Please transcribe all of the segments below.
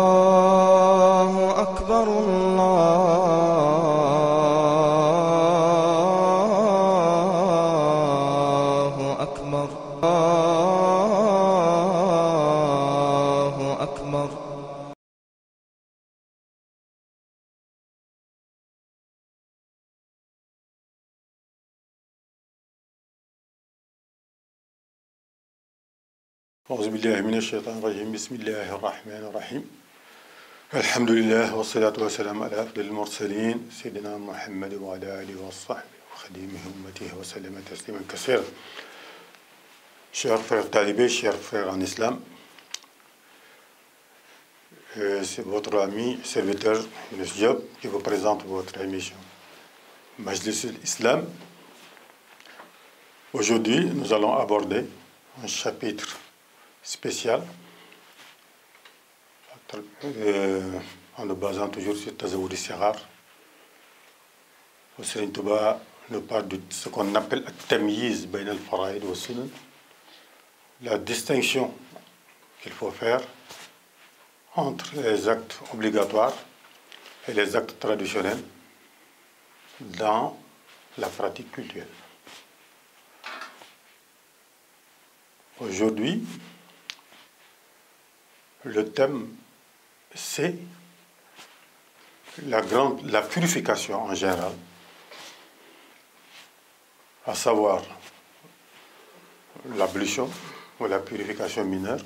الله أكبر الله أكبر الله أكبر. أعوذ بالله من الشيطان الرجيم بسم الله الرحمن الرحيم الحمد لله والصلاة والسلام على أفضل المرسلين سيدنا محمد وعلى آله وصحبه وخديمه أمته وسلم تسليما كثيرا. Chers frères talibés, chers frères en islam, c'est votre ami et serviteur Yunus Diop qui vous présente votre émission Majlis al-Islam. Aujourd'hui, nous allons aborder un chapitre spécial en nous basant toujours sur Tazawwud al-Sighar. Serigne Touba nous parle de ce qu'on appelle at-tamyiz bayn al-fara'id wa sunan, la distinction qu'il faut faire entre les actes obligatoires et les actes traditionnels dans la pratique cultuelle. Aujourd'hui, le thème, c'est la purification en général, à savoir l'ablution ou la purification mineure,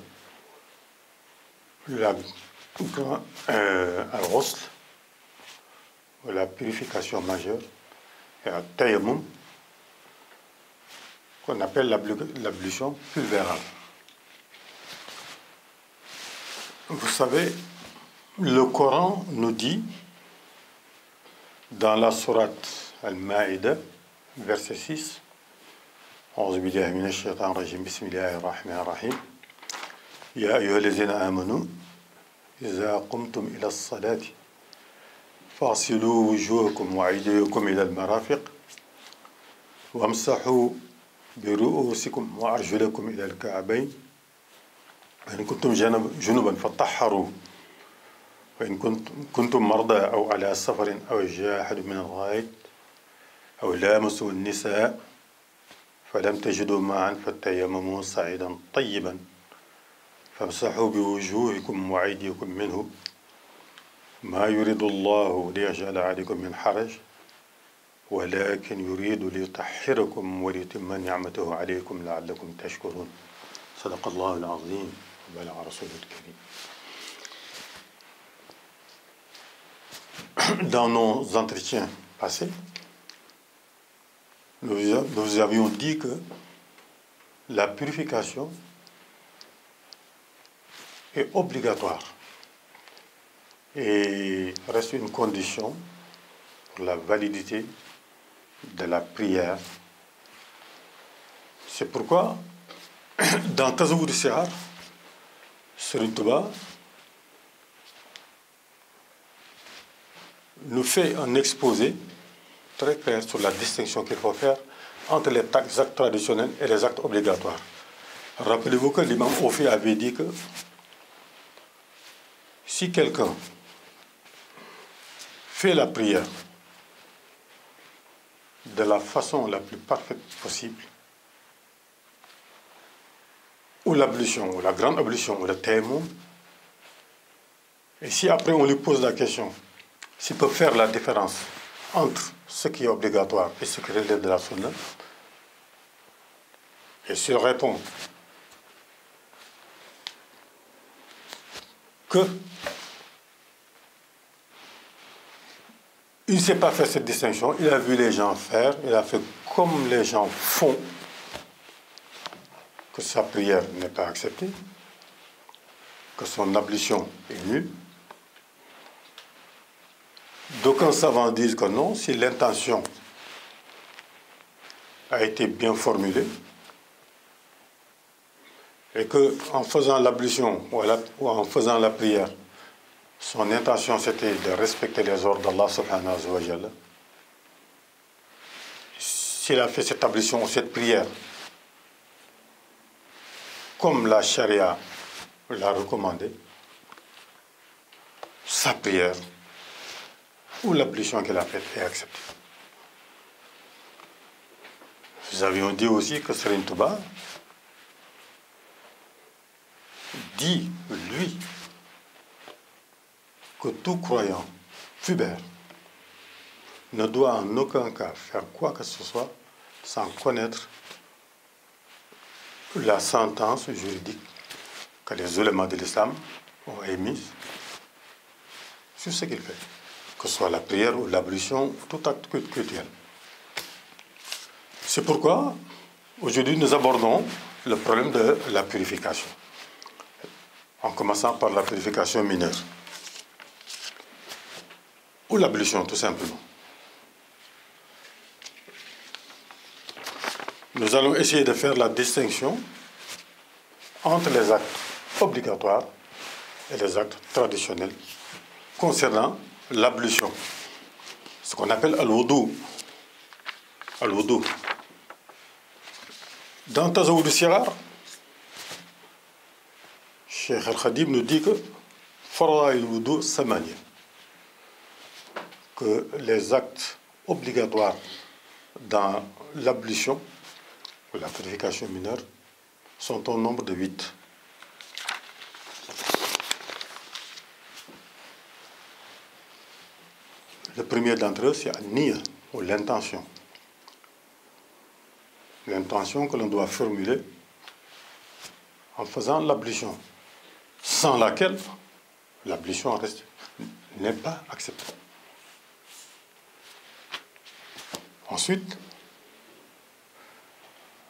al-ghusl ou la purification majeure, et la tayammum, qu'on appelle l'ablution pulvérale. Vous savez, le Coran nous dit, dans la sourate Al-Ma'idah, verset 6, أعوذ بالله من الشيطان الرجيم بسم الله الرحمن الرحيم يا أيها الذين آمنوا إذا قمتم إلى الصلاة فاغسلوا وجوهكم وأيديكم إلى المرافق وامسحوا برؤوسكم وأرجلكم إلى الكعبين وإن كنتم جنبا فطهروا وإن كنتم مرضى أو على سفر أو جاء أحد من الغائط أو لامسوا النساء فلم تجدوا ماء فتيمموا صعيدا طيبا فامسحوا بوجوهكم وأيديكم منه ما يريد الله ليجعل عليكم من حرج ولكن يريد ليطهركم وليتم نعمته عليكم لعلكم تشكرون صدق الله العظيم وبلغ رسوله الكريم. Dans nos entretiens passés, nous avions dit que la purification est obligatoire et reste une condition pour la validité de la prière. C'est pourquoi, dans Tazawwud al-Sighar, Serigne Touba nous fait un exposé très clair sur la distinction qu'il faut faire entre les actes traditionnels et les actes obligatoires. Rappelez-vous que l'imam Ofi avait dit que si quelqu'un fait la prière de la façon la plus parfaite possible, ou l'ablution, ou la grande ablution, ou le tayammum, et si après on lui pose la question s'il peut faire la différence entre ce qui est obligatoire et ce qui relève de la sunna, et s'il répond que il ne sait pas faire cette distinction, il a vu les gens faire, il a fait comme les gens font, que sa prière n'est pas acceptée, que son ablution est nulle. D'aucuns savants disent que non, si l'intention a été bien formulée et qu'en faisant l'ablution ou en faisant la prière, son intention c'était de respecter les ordres d'Allah subhanahu wa ta'ala. S'il a fait cette ablution ou cette prière comme la charia l'a recommandé, sa prière ou l'ablution qu'elle a faite est acceptée. Nous avions dit aussi que Serigne Touba dit, lui, que tout croyant pubère ne doit en aucun cas faire quoi que ce soit sans connaître la sentence juridique que les ulémas de l'islam ont émise sur ce qu'il fait, que ce soit la prière ou l'ablution ou tout acte cultuel. C'est pourquoi, aujourd'hui, nous abordons le problème de la purification, en commençant par la purification mineure, ou l'ablution, tout simplement. Nous allons essayer de faire la distinction entre les actes obligatoires et les actes traditionnels concernant l'ablution, ce qu'on appelle al-wudu. Al-wudu. Dans Tazawwud al-Sighar, Cheikh Al-Khadim nous dit que Fara'id al-wudu samaniya, que les actes obligatoires dans l'ablution ou la purification mineure sont au nombre de 8. Le premier d'entre eux, c'est an-niyya, ou l'intention. L'intention que l'on doit formuler en faisant l'ablution, sans laquelle l'ablution n'est pas acceptée. Ensuite,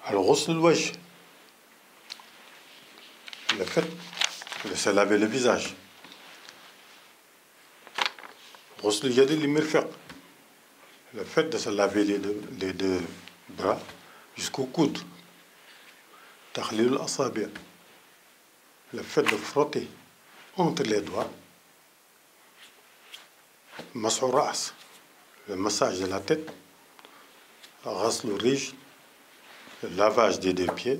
al-ghusl al-wajh, le fait de se laver le visage. Ghusl al-yad al-mirfaq, le fait de se laver les deux bras jusqu'au coude. Takhlil al-asabi', le fait de frotter entre les doigts. Mas'u al-ra's, le massage de la tête. Ghasl al-rijl, le lavage des deux pieds.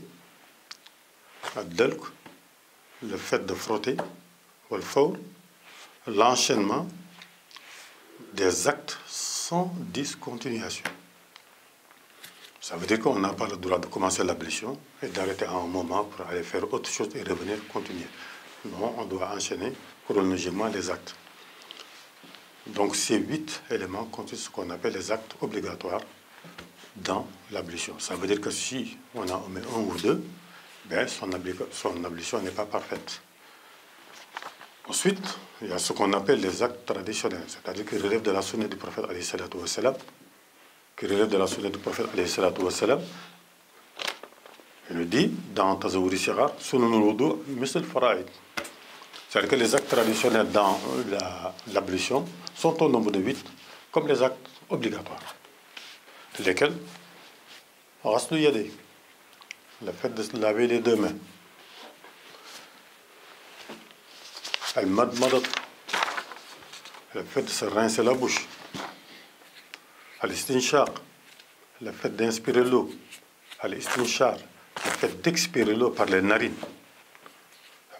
Ad-dalk, le fait de frotter. Wal-fawl, l'enchaînement des actes sans discontinuation. Ça veut dire qu'on n'a pas le droit de commencer l'ablution et d'arrêter à un moment pour aller faire autre chose et revenir continuer. Non, on doit enchaîner chronologiquement les actes. Donc ces 8 éléments constituent ce qu'on appelle les actes obligatoires dans l'ablution. Ça veut dire que si on en omet un ou deux, ben son ablution n'est pas parfaite. Ensuite, il y a ce qu'on appelle les actes traditionnels, c'est-à-dire qui relèvent de la sunna du prophète alayhi salatu wa salam, qui relève de la sunna du prophète alayhi salatu wa salam. Il le dit dans Tazawwud al-Sighar, sunanul wudu misl fara'id. C'est-à-dire que les actes traditionnels dans l'ablution sont au nombre de 8, comme les actes obligatoires. Lesquels? Ghasl al-yadayn, le fait de se laver les deux mains. Al-madmadat, le fait de se rincer la bouche. Al-istinshaq, le fait d'inspirer l'eau. Al-istinshar, le fait d'expirer l'eau par les narines.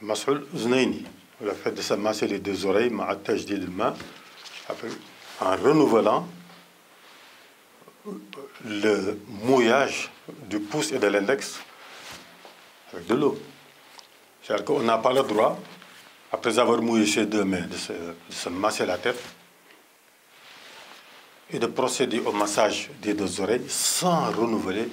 Mas'ul uznayni, le fait de se masser les deux oreilles, ma'a tajdid al-ma, en renouvelant le mouillage du pouce et de l'index avec de l'eau. C'est-à-dire qu'on n'a pas le droit, après avoir mouillé ses deux mains, de se masser la tête et de procéder au massage des deux oreilles sans renouveler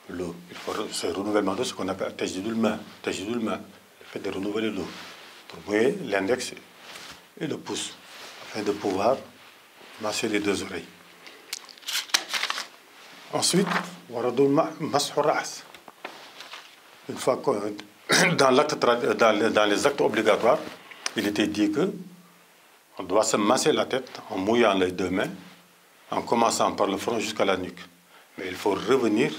l'eau. Il faut ce renouvellement d'eau, ce qu'on appelle tajdidul ma, le fait de renouveler l'eau, pour mouiller l'index et le pouce, afin de pouvoir masser les deux oreilles. Ensuite, waradul mas'u al-ra's. Une fois que dans les actes obligatoires, il était dit que on doit se masser la tête en mouillant les deux mains, en commençant par le front jusqu'à la nuque. Mais il faut revenir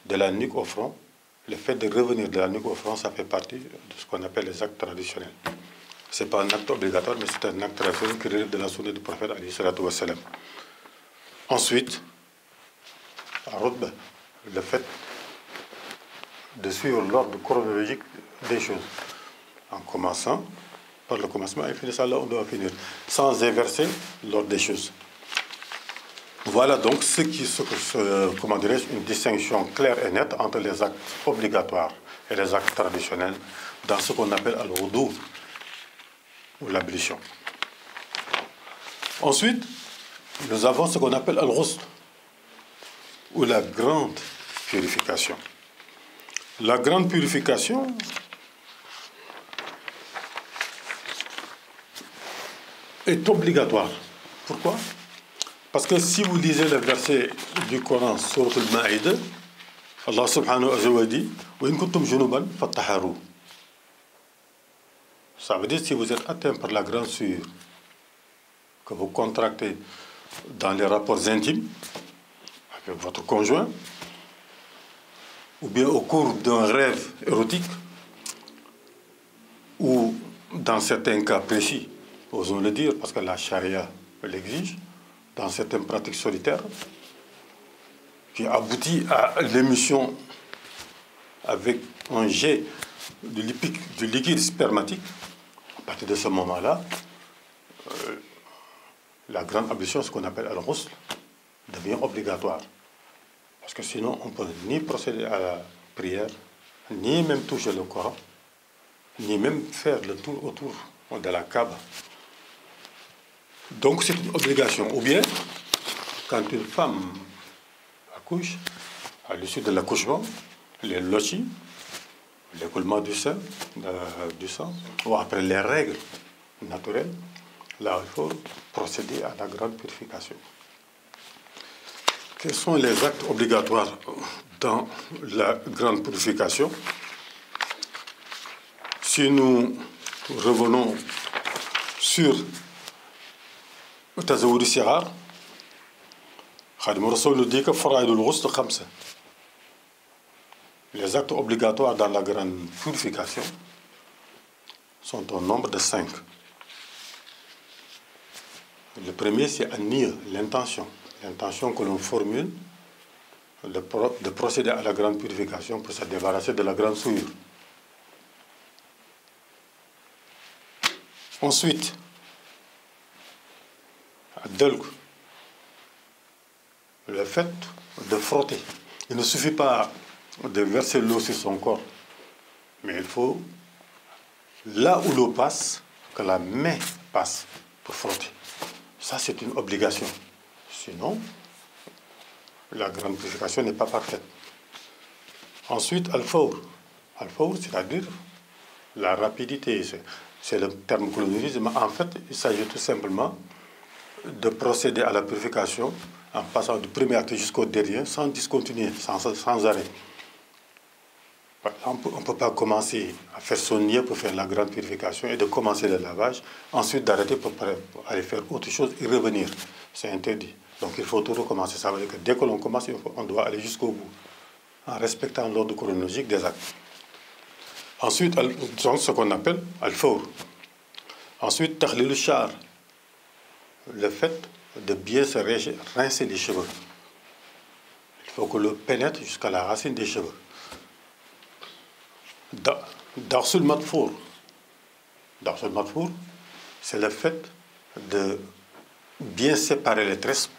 de la nuque au front. Le fait de revenir de la nuque au front, ça fait partie de ce qu'on appelle les actes traditionnels. Ce n'est pas un acte obligatoire, mais c'est un acte traditionnel qui relève de la sunna du prophète alayhi salatu wa salam. Ensuite, ar-rutba, le fait de suivre l'ordre chronologique des choses, en commençant par le commencement et finissant là où on doit finir, sans inverser l'ordre des choses. Voilà donc comment dirais-je, une distinction claire et nette entre les actes obligatoires et les actes traditionnels dans ce qu'on appelle al-wudu ou l'ablution. Ensuite, nous avons ce qu'on appelle al-ghusl ou la grande purification. La grande purification est obligatoire. Pourquoi? Parce que si vous lisez le verset du Coran, Sourate Al-Ma'ida, Allah subhanahu wa ta'ala dit wa in kuntum junuban fattaharu. Ça veut dire si vous êtes atteint par la grande souillure que vous contractez dans les rapports intimes avec votre conjoint, ou bien au cours d'un rêve érotique, ou dans certains cas précis, osons le dire, parce que la charia l'exige, dans certaines pratiques solitaires, qui aboutit à l'émission avec un jet du liquide spermatique. À partir de ce moment-là, la grande ablution, ce qu'on appelle al-ghusl, devient obligatoire. Parce que sinon, on ne peut ni procéder à la prière, ni même toucher le Coran, ni même faire le tour autour de la Kaaba. Donc c'est une obligation. Ou bien, quand une femme accouche, à l'issue de l'accouchement, les lochis, l'écoulement du sang, ou après les règles naturelles, là il faut procéder à la grande purification. Quels sont les actes obligatoires dans la grande purification? Si nous revenons sur le Tazawwud al-Sighar, Khadim Rassoul nous dit que Faraidul Ghusl khamsa. Les actes obligatoires dans la grande purification sont au nombre de 5. Le premier, c'est an-niyya, l'intention. L'intention que l'on formule de procéder à la grande purification pour se débarrasser de la grande souillure. Ensuite, ad-dalq, le fait de frotter. Il ne suffit pas de verser l'eau sur son corps, mais il faut, là où l'eau passe, que la main passe pour frotter. Ça, c'est une obligation. Sinon, la grande purification n'est pas parfaite. Ensuite, al-fawr. Al-fawr, c'est-à-dire la rapidité. C'est le terme que l'on utilise, mais en fait, il s'agit tout simplement de procéder à la purification en passant du premier acte jusqu'au dernier, sans discontinuer, sans arrêt. Par exemple, on ne peut pas commencer à faire son niyya pour faire la grande purification et de commencer le lavage, ensuite d'arrêter pour aller faire autre chose et revenir. C'est interdit. Donc il faut tout recommencer. Ça veut dire que dès que l'on commence, on doit aller jusqu'au bout, en respectant l'ordre chronologique des actes. Ensuite, ce qu'on appelle al-fawr. Ensuite, tahlil al-sha'r, le fait de bien se rincer les cheveux. Il faut que l'eau pénètre jusqu'à la racine des cheveux. Darsul madfour. Darsul madfour, c'est le fait de bien séparer les tresses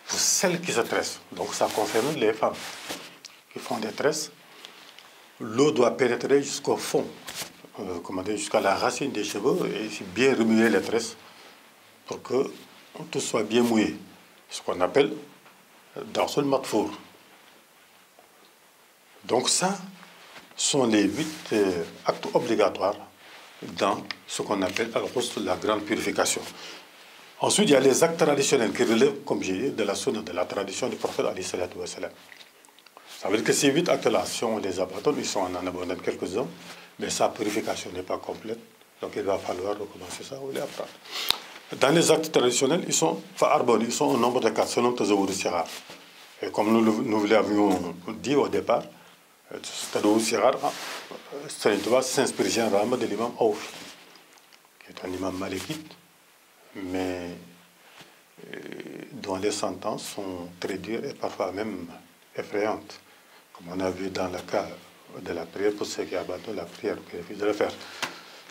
pour celles qui se tressent. Donc ça concerne les femmes qui font des tresses. L'eau doit pénétrer jusqu'au fond, jusqu'à la racine des cheveux et bien remuer les tresses pour que tout soit bien mouillé. Ce qu'on appelle darsul madfour. Donc ça sont les 8 actes obligatoires dans ce qu'on appelle al-ghusl, la grande purification. Ensuite, il y a les actes traditionnels qui relèvent, comme j'ai dit, de la sunna, de la tradition du prophète alayhi salatu wa salam. Ça veut dire que ces 8 actes-là, si on les abandonne, ils sont en abandonnent quelques-uns, mais sa purification n'est pas complète. Donc il va falloir recommencer ça ou les apprendre. Dans les actes traditionnels, ils sont au nombre de 4, selon Tazawwud al-Sighar. Et comme nous l'avions dit au départ, Tazawwud al-Sighar, Serigne Touba s'inspire généralement de l'imam Awf, qui est un imam malikite, mais dont les sentences sont très dures et parfois même effrayantes, comme on a vu dans le cas de la prière pour ceux qui abandonnent la prière, qui refusent de le faire.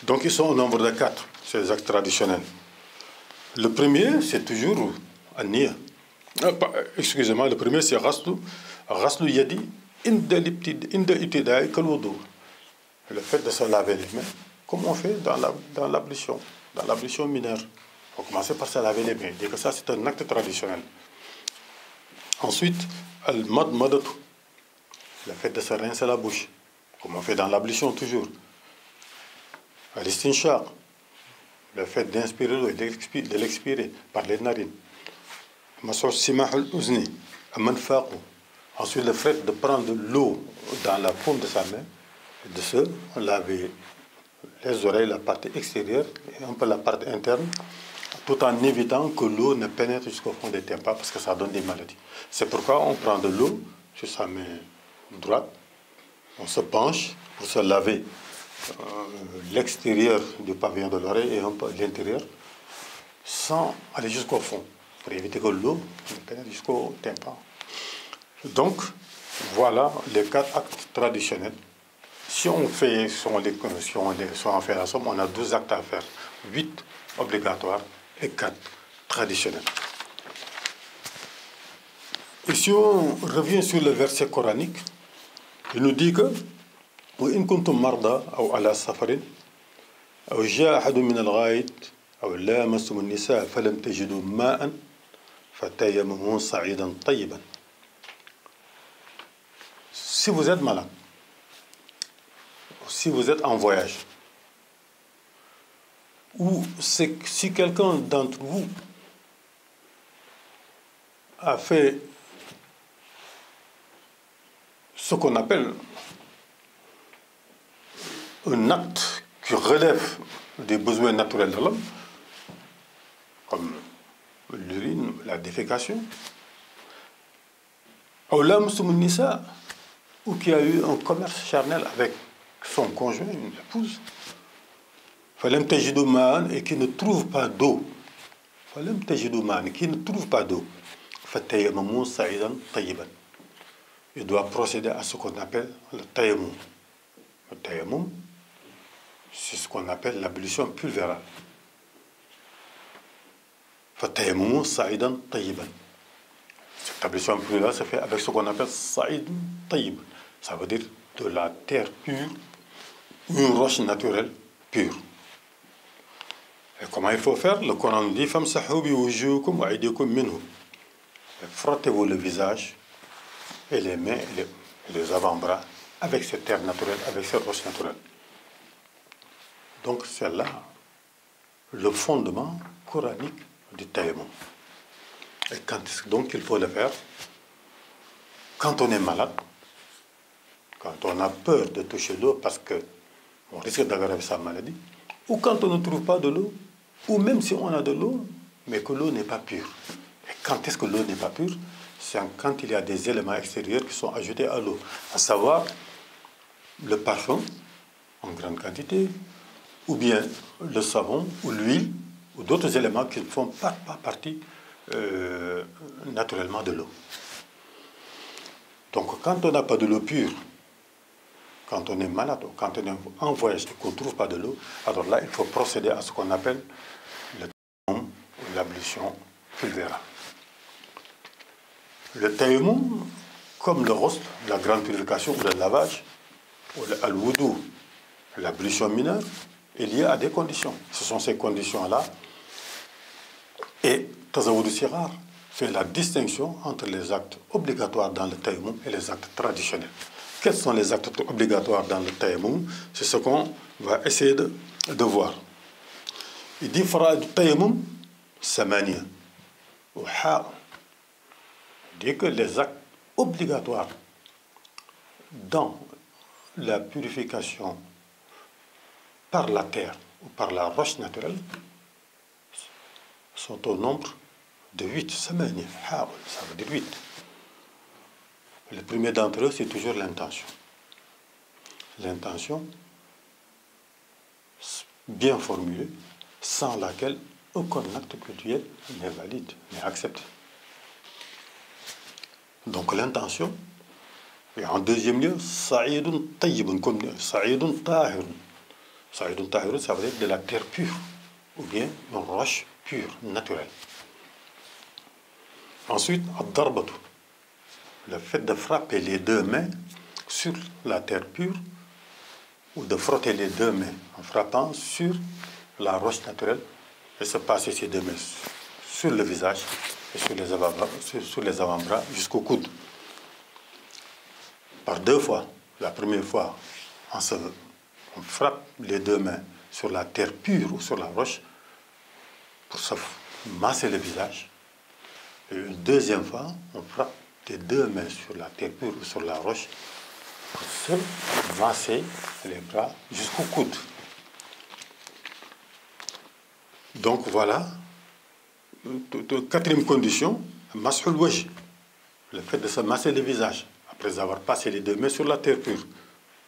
Donc, ils sont au nombre de 4, ces actes traditionnels. Le premier, c'est toujours An-Niyya. Excusez-moi, le premier, c'est Ghaslu Yadi inda ibtida'i kal wudu. Le fait de se laver les mains, comme on fait dans l'ablution mineure. Il faut commencer par se laver les mains. Dès que ça, c'est un acte traditionnel. Ensuite, Al-Madmadatu, le fait de se rincer la bouche, comme on fait dans l'ablution toujours. Al-Istinshaq, le fait d'inspirer l'eau et de l'expirer par les narines. Mas'u Simah al-Uzni, Al-Manfaqu. Ensuite, le fait de prendre de l'eau dans la paume de sa main et de se laver les oreilles, la partie extérieure et un peu la partie interne, tout en évitant que l'eau ne pénètre jusqu'au fond des tympans parce que ça donne des maladies. C'est pourquoi on prend de l'eau sur sa main droite, on se penche pour se laver l'extérieur du pavillon de l'oreille et un peu l'intérieur sans aller jusqu'au fond pour éviter que l'eau ne pénètre jusqu'au tympan. Donc, voilà les 4 actes traditionnels. Si on fait la somme, on a 12 actes à faire. 8 obligatoires et 4 traditionnels. Et si on revient sur le verset coranique, il nous dit que وإن كنتم مرضى أو على سفر أو جاء أحد من الغائط أو لامستم النساء فلم تجدوا ماء فتيمموا صعيدا طيبا. Si vous êtes malade, si vous êtes en voyage, ou si quelqu'un d'entre vous a fait ce qu'on appelle un acte qui relève des besoins naturels de l'homme, comme l'urine, la défécation, ou qui a eu un commerce charnel avec son conjoint, une épouse, et qui ne trouve pas d'eau, il doit procéder à ce qu'on appelle le tayammum. Le tayammum, c'est ce qu'on appelle l'ablution pulvérale. Cette ablution pulvérale se fait avec ce qu'on appelle sa'id tayyib. Ça veut dire de la terre pure, une roche naturelle pure. Et comment il faut faire? Le Coran nous dit famsahu bi wujuhikum wa aydikum minhu. Frottez-vous le visage et les mains et les avant-bras avec cette terre naturelle, avec cette roche naturelle. Donc c'est là le fondement coranique du tayammum. Et donc il faut le faire quand on est malade, quand on a peur de toucher l'eau parce qu'on risque d'aggraver sa maladie, ou quand on ne trouve pas de l'eau, ou même si on a de l'eau, mais que l'eau n'est pas pure. Et quand est-ce que l'eau n'est pas pure? C'est quand il y a des éléments extérieurs qui sont ajoutés à l'eau, à savoir le parfum en grande quantité, ou bien le savon, ou l'huile, ou d'autres éléments qui ne font pas partie naturellement de l'eau. Donc quand on n'a pas de l'eau pure, quand on est malade, ou quand on est en voyage et qu'on ne trouve pas de l'eau, alors là, il faut procéder à ce qu'on appelle le tayammum ou l'ablution pulvérale. Le tayammum, comme le ghusl, la grande purification ou le lavage, ou al-wudu, l'ablution mineure, est lié à des conditions. Ce sont ces conditions-là. Et Tazawwud Sighar fait la distinction entre les actes obligatoires dans le tayammum et les actes traditionnels. Quels sont les actes obligatoires dans le tayammum? C'est ce qu'on va essayer de voir. Il dit fara'id tayammum samaniya. Il dit que les actes obligatoires dans la purification par la terre ou par la roche naturelle sont au nombre de 8. Samaniya, ça veut dire 8. Le premier d'entre eux, c'est toujours l'intention. L'intention bien formulée, sans laquelle aucun acte cultuel n'est valide, n'est accepté. Donc l'intention, et en deuxième lieu, sa'idun tayyibun, comme sa'idun tahirun. Sa'idun tahirun, ça veut dire de la terre pure, ou bien une roche pure, naturelle. Ensuite, ad-darbatu, le fait de frapper les deux mains sur la terre pure, ou de frotter les deux mains en frappant sur la roche naturelle et se passer ces deux mains sur le visage et sur les avant-bras jusqu'au coude. Par deux fois. La première fois, on frappe les deux mains sur la terre pure ou sur la roche pour se masser le visage. Et une deuxième fois, on frappe les deux mains sur la terre pure ou sur la roche pour se masser les bras jusqu'au coude. Donc voilà, quatrième condition, mashul wajh, le fait de se masser le visage après avoir passé les deux mains sur la terre pure,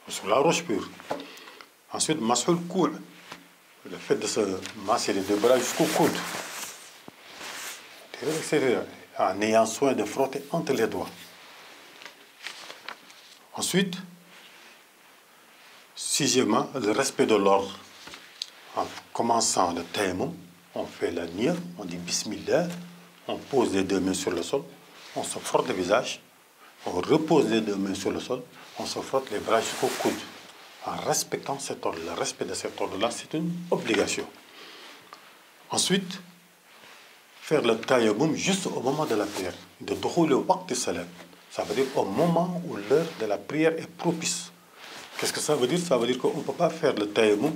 sur la roche pure. Ensuite, mashul koul, le fait de se masser les deux bras jusqu'au coude, en ayant soin de frotter entre les doigts. Ensuite, sixièmement, le respect de l'ordre. En commençant le tayammum, on fait la niya, on dit bismillah, on pose les deux mains sur le sol, on se frotte le visage, on repose les deux mains sur le sol, on se frotte les bras jusqu'au coude. En respectant cet ordre, le respect de cet ordre-là, c'est une obligation. Ensuite, faire le tayammum juste au moment de la prière, de dukhul waqt salat. Ça veut dire au moment où l'heure de la prière est propice. Qu'est-ce que ça veut dire? Ça veut dire qu'on ne peut pas faire le tayammum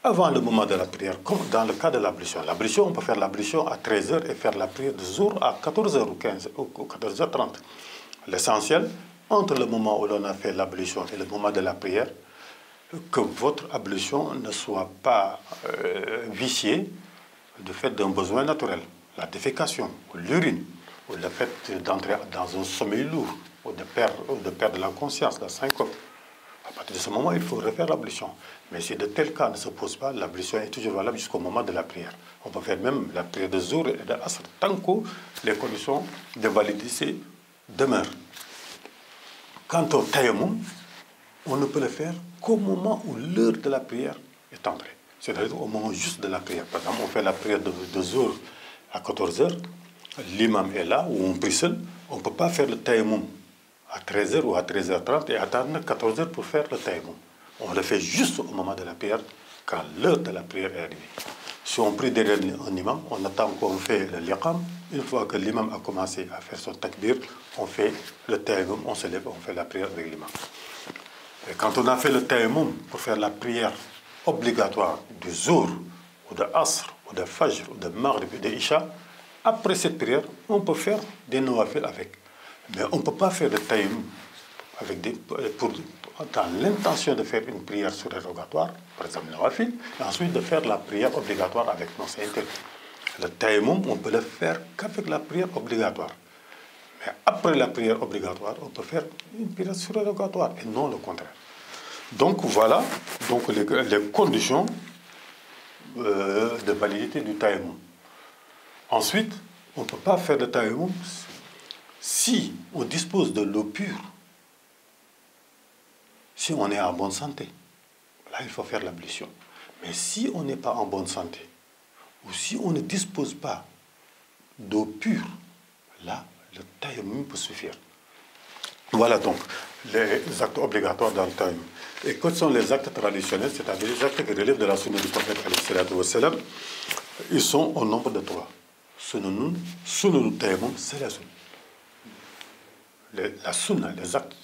avant le moment de la prière, comme dans le cas de l'ablution. L'ablution, on peut faire l'ablution à 13h et faire la prière de jour à 14h ou 15 ou 14h30. L'essentiel, entre le moment où l'on a fait l'ablution et le moment de la prière, que votre ablution ne soit pas viciée du fait d'un besoin naturel, la défécation, ou l'urine, ou le fait d'entrer dans un sommeil lourd, ou de perdre la conscience, la syncope. À partir de ce moment, il faut refaire l'ablution. Mais si de tels cas ne se posent pas, l'ablution est toujours valable jusqu'au moment de la prière. On peut faire même la prière de Zohr et de Asr tant que les conditions de validité demeurent. Quant au tayammum, on ne peut le faire qu'au moment où l'heure de la prière est entrée. C'est-à-dire au moment juste de la prière. Par exemple, on fait la prière de Zohr à 14h, l'imam est là, ou on prie seul, on ne peut pas faire le tayammum à 13h ou à 13h30 et attendre 14h pour faire le tayammum. On le fait juste au moment de la prière, quand l'heure de la prière est arrivée. Si on prie derrière un imam, on attend qu'on fait le liqam. Une fois que l'imam a commencé à faire son takbir, on fait le tayammum, on se lève, on fait la prière avec l'imam. Et quand on a fait le tayammum pour faire la prière obligatoire du Zohr, ou de Asr, ou de Fajr, ou de Maghrib, ou de Isha, après cette prière, on peut faire des nawafil avec. Mais on ne peut pas faire le tayammum dans l'intention de faire une prière surérogatoire, par exemple le nawafil, et ensuite de faire la prière obligatoire avec. Non, c'est interdit. Le tayammum, on peut le faire qu'avec la prière obligatoire. Mais après la prière obligatoire, on peut faire une prière surérogatoire et non le contraire. Donc voilà les conditions de validité du tayammum. Ensuite, on ne peut pas faire le tayammum si on dispose de l'eau pure, si on est en bonne santé. Là, il faut faire l'ablution. Mais si on n'est pas en bonne santé, ou si on ne dispose pas d'eau pure, là, le tayammum peut suffire. Voilà donc les actes obligatoires dans le tayammum. Et quels sont les actes traditionnels, c'est-à-dire les actes qui relèvent de la sunna du prophète, ils sont au nombre de 3. Sunna tayammum, c'est la sunna. La sunna, les actes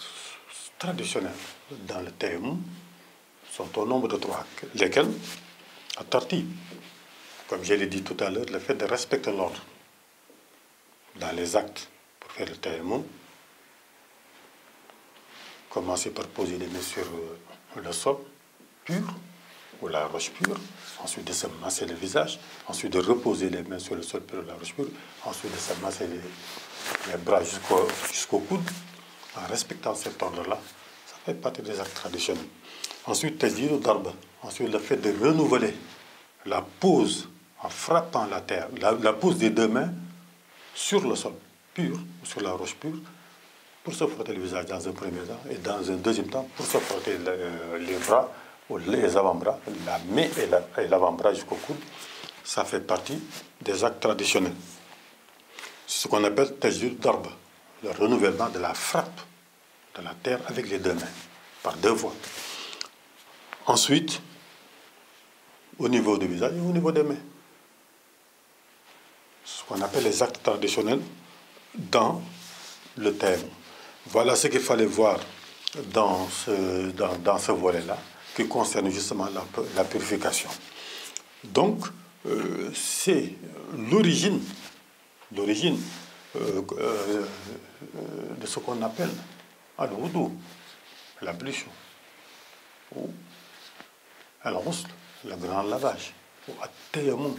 traditionnels dans le tayammum sont au nombre de 3. Lesquels? At-tartib. Comme je l'ai dit tout à l'heure, le fait de respecter l'ordre dans les actes pour faire le tayammum. Commencer par poser les mains sur le sol pur ou la roche pure, ensuite de se masser le visage, ensuite de reposer les mains sur le sol pur ou la roche pure, ensuite de se masser les bras jusqu'au coude. En respectant cet ordre-là, ça fait partie des actes traditionnels. Ensuite, tajdidu darba. Ensuite, le fait de renouveler la pose en frappant la terre, la pose des deux mains sur le sol pur ou sur la roche pure, pour se frotter le visage dans un premier temps, et dans un deuxième temps, pour se frotter les bras ou les avant-bras, la main et l'avant-bras jusqu'au coude, ça fait partie des actes traditionnels. C'est ce qu'on appelle tajdid darba, le renouvellement de la frappe de la terre avec les deux mains, par deux fois. Ensuite, au niveau du visage et au niveau des mains. Ce qu'on appelle les actes traditionnels dans le tayammum. Voilà ce qu'il fallait voir dans ce volet-là, qui concerne justement la purification. Donc, c'est l'origine de ce qu'on appelle al-wudu, l'ablution, ou al-ghusl, le grand lavage, ou at-tayammum,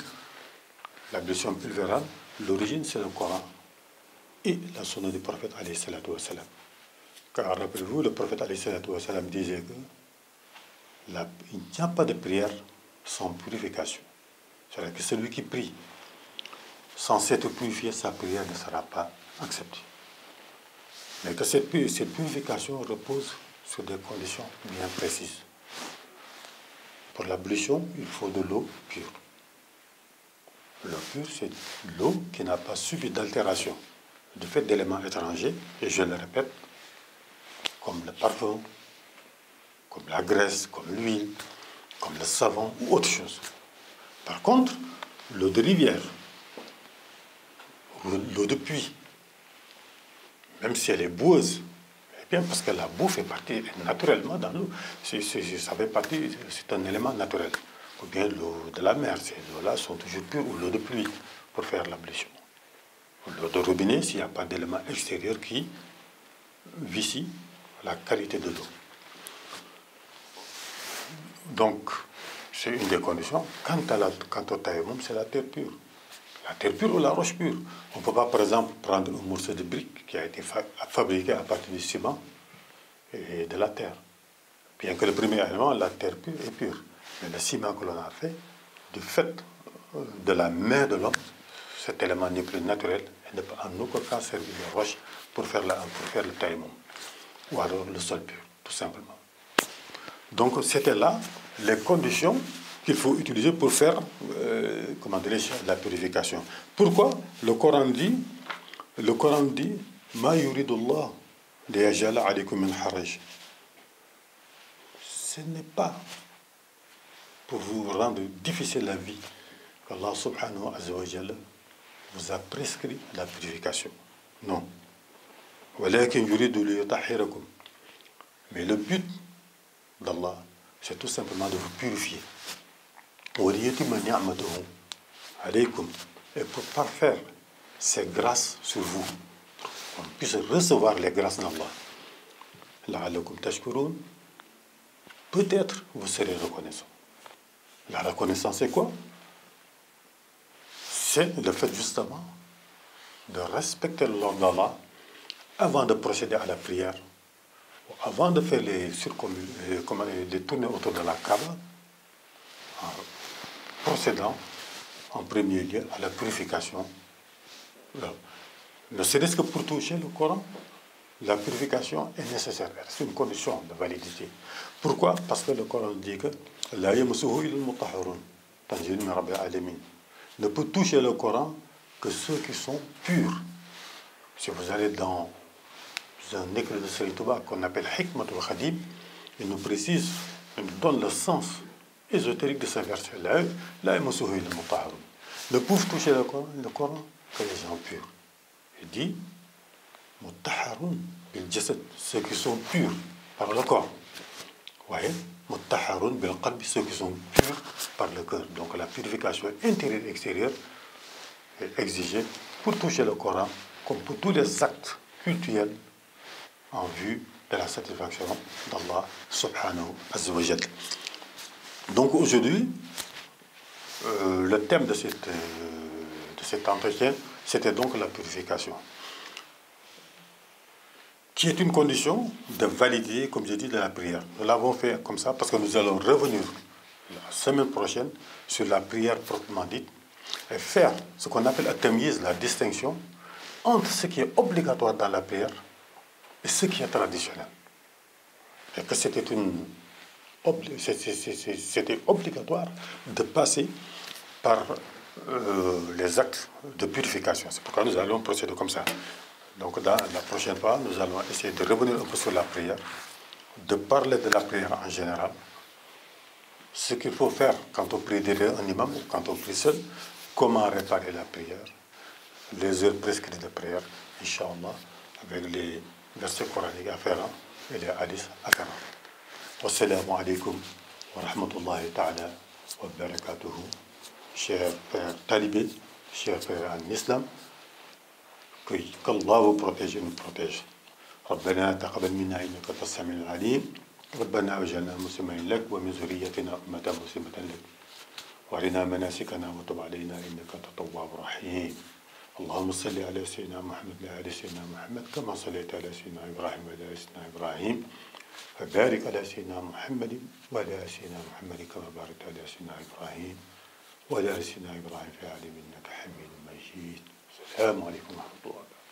l'ablution pulvérale. L'origine, c'est le Coran et la sunna du prophète alayhi salatu wa salam. Car rappelez-vous, le prophète alayhi salatu wa salam disait que il n'y a pas de prière sans purification. C'est-à-dire que celui qui prie sans s'être purifié, sa prière ne sera pas acceptée. Mais que cette purification repose sur des conditions bien précises. Pour l'ablution, il faut de l'eau pure. L'eau pure, c'est l'eau qui n'a pas subi d'altération du fait d'éléments étrangers, et je le répète, comme le parfum, comme la graisse, comme l'huile, comme le savon ou autre chose. Par contre, l'eau de rivière, l'eau de puits, même si elle est boueuse, eh bien parce que la boue fait partie naturellement dans l'eau, ça fait partie, c'est un élément naturel. Ou bien l'eau de la mer, ces eaux-là sont toujours pures, ou l'eau de pluie pour faire l'ablution. L'eau de robinet, s'il n'y a pas d'élément extérieur qui vicie la qualité de l'eau. Donc, c'est une des conditions. Quant au tayammum, c'est la terre pure. La terre pure ou la roche pure. On ne peut pas, par exemple, prendre un morceau de brique qui a été fabriqué à partir du ciment et de la terre. Bien que le premier élément, la terre pure, est pure. Mais le ciment que l'on a fait, du fait de la main de l'homme, cet élément n'est plus naturel et ne peut en aucun cas servir de roche pour faire le tayammum. Ou alors le sol pur, tout simplement. Donc, c'était là les conditions qu'il faut utiliser pour faire, la purification. Pourquoi le Coran dit, Ma yuridullah liyaj'ala alaykum min haraj. Ce n'est pas pour vous rendre difficile la vie qu'Allah subhanahu wa jalla vous a prescrit la purification. Non. Walakin yuridu liyutahhirakum. Mais le but d'Allah, c'est tout simplement de vous purifier. Et pour parfaire ses grâces sur vous, qu'on puisse recevoir les grâces d'Allah. La'allakum tashkurun. Peut-être vous serez reconnaissant. La reconnaissance, c'est quoi? C'est le fait justement de respecter l'ordre d'Allah avant de procéder à la prière, ou avant de faire les tournées autour de la Kaaba, en procédant en premier lieu à la purification. Ne serait-ce que pour toucher le Coran, la purification est nécessaire. C'est une condition de validité. Pourquoi? Parce que le Coran dit que la yamassuhu illa al-mutahharun, tanzil min rabbil alamin. Ne peut toucher le Coran que ceux qui sont purs. Si vous allez dans un écrit de Sayyid Touba qu'on appelle Hikmatul Khadim, il nous précise, il nous donne le sens ésotérique de ce verset. La yamassuhu illa al-mutahharun. Ne peuvent toucher le Coran que les gens purs. Il dit Mutahharun bil jasad, ceux qui sont purs par le corps. Vous voyez, Mutahharun bil qalbi, ceux qui sont purs par le cœur. Donc la purification intérieure et extérieure est exigée pour toucher le Coran, comme pour tous les actes cultuels en vue de la satisfaction d'Allah subhanahu wa jalla. Donc aujourd'hui, le thème de cet entretien, c'était donc la purification, qui est une condition de validité, comme j'ai dit, de la prière. Nous l'avons fait comme ça parce que nous allons revenir la semaine prochaine sur la prière proprement dite et faire ce qu'on appelle la tamyiz, la distinction entre ce qui est obligatoire dans la prière et ce qui est traditionnel. Et que c'était une c'était obligatoire de passer par les actes de purification. C'est pourquoi nous allons procéder comme ça. Donc, dans la prochaine fois, nous allons essayer de revenir un peu sur la prière, de parler de la prière en général, ce qu'il faut faire quand on prie derrière un imam ou quand on prie seul, comment réparer la prière, les heures prescrites de prière, Inch'Allah, avec les versets coraniques afférents et les hadiths afférents. Wassalamu alaikum wa rahmatullahi ta'ala wa barakatuhu. Chers frères talibés, chers frères en islam, qu'Allah vous protège et nous protège. ربنا تقبل منا إنك أنت السميع العليم ربنا واجعلنا مسلمين لك ومن ذريتنا أمة مسلمة لك وارنا مناسكنا وتب علينا إنك أنت التواب الرحيم اللهم صل على سيدنا محمد وعلى سيدنا محمد كما صليت على سيدنا إبراهيم وعلى سيدنا إبراهيم وبارك على سيدنا محمد وعلى سيدنا محمد كما باركت على سيدنا إبراهيم وعلى سيدنا إبراهيم في العالمين إنك حميد مجيد السلام عليكم ورحمة الله وبركاته